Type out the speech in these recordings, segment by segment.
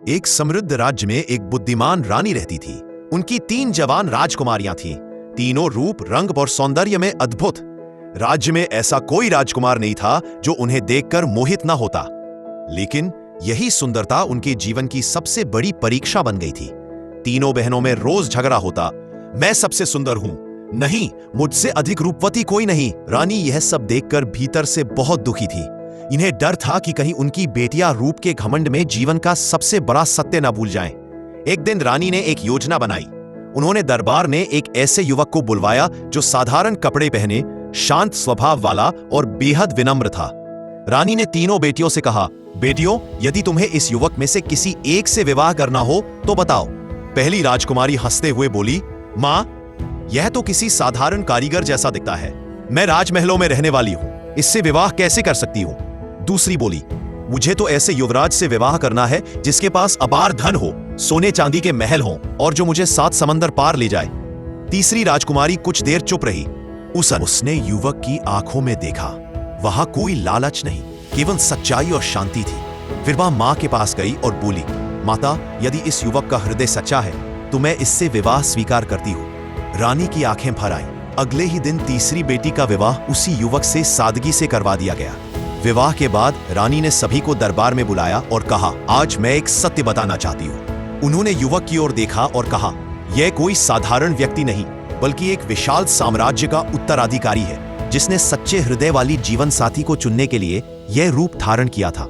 एक समृद्ध राज्य में एक बुद्धिमान रानी रहती थी। उनकी 3 जवान राजकुमारियां थीं, तीनों रूप, रंग और सौंदर्य में अद्भुत। राज्य में ऐसा कोई राजकुमार नहीं था जो उन्हें देखकर मोहित न होता। लेकिन यही सुंदरता उनके जीवन की सबसे बड़ी परीक्षा बन गई थी। तीनों बहनों में रोज झगड़ा होता। मैं सबसे सुंदर हूं, नहीं, मुझसे अधिक रूपवती कोई नहीं। रानी यह सब देखकर भीतर से बहुत दुखी थी। इन्हें डर था कि कहीं उनकी बेटियां रूप के घमंड में जीवन का सबसे बड़ा सत्य न भूल जाएं। एक दिन रानी ने एक योजना बनाई। उन्होंने दरबार में एक ऐसे युवक को बुलवाया जो साधारण कपड़े पहने, शांत स्वभाव वाला और बेहद विनम्र था। रानी ने तीनों बेटियों से कहा, बेटियों, यदि तुम्हें इस युवक में से किसी एक से विवाह करना हो तो बताओ। पहली राजकुमारी हंसते हुए बोली, मां, यह तो किसी साधारण कारीगर जैसा दिखता है। मैं राजमहलों में रहने वाली हूं, इससे विवाह कैसे कर सकती हूं? दूसरी बोली, मुझे तो ऐसे युवराज से विवाह करना है जिसके पास अपार धन हो, सोने चांदी के महल हो और जो मुझे 7 समंदर पार ले जाए। तीसरी राजकुमारी कुछ देर चुप रही। उसने युवक की आंखों में देखा। वहां कोई लालच नहीं, केवल सच्चाई और शांति थी। फिर वह मां के पास गई और बोली, माता, यदि इस युवक का हृदय सच्चा है तो मैं इससे विवाह स्वीकार करती हूँ। रानी की आंखें भर आईं। अगले ही दिन तीसरी बेटी का विवाह उसी युवक से सादगी से करवा दिया गया। विवाह के बाद रानी ने सभी को दरबार में बुलाया और कहा, आज मैं एक सत्य बताना चाहती हूँ। उन्होंने युवक की ओर देखा और कहा, यह कोई साधारण व्यक्ति नहीं, बल्कि एक विशाल साम्राज्य का उत्तराधिकारी है, जिसने सच्चे हृदय वाली जीवन साथी को चुनने के लिए यह रूप धारण किया था।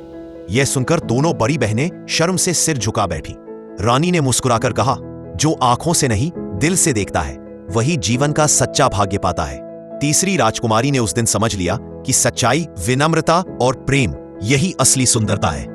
यह सुनकर दोनों बड़ी बहनें शर्म से सिर झुका बैठी। रानी ने मुस्कुराकर कहा, जो आंखों से नहीं दिल से देखता है वही जीवन का सच्चा भाग्य पाता है। तीसरी राजकुमारी ने उस दिन समझ लिया कि सच्चाई, विनम्रता और प्रेम यही असली सुंदरता है।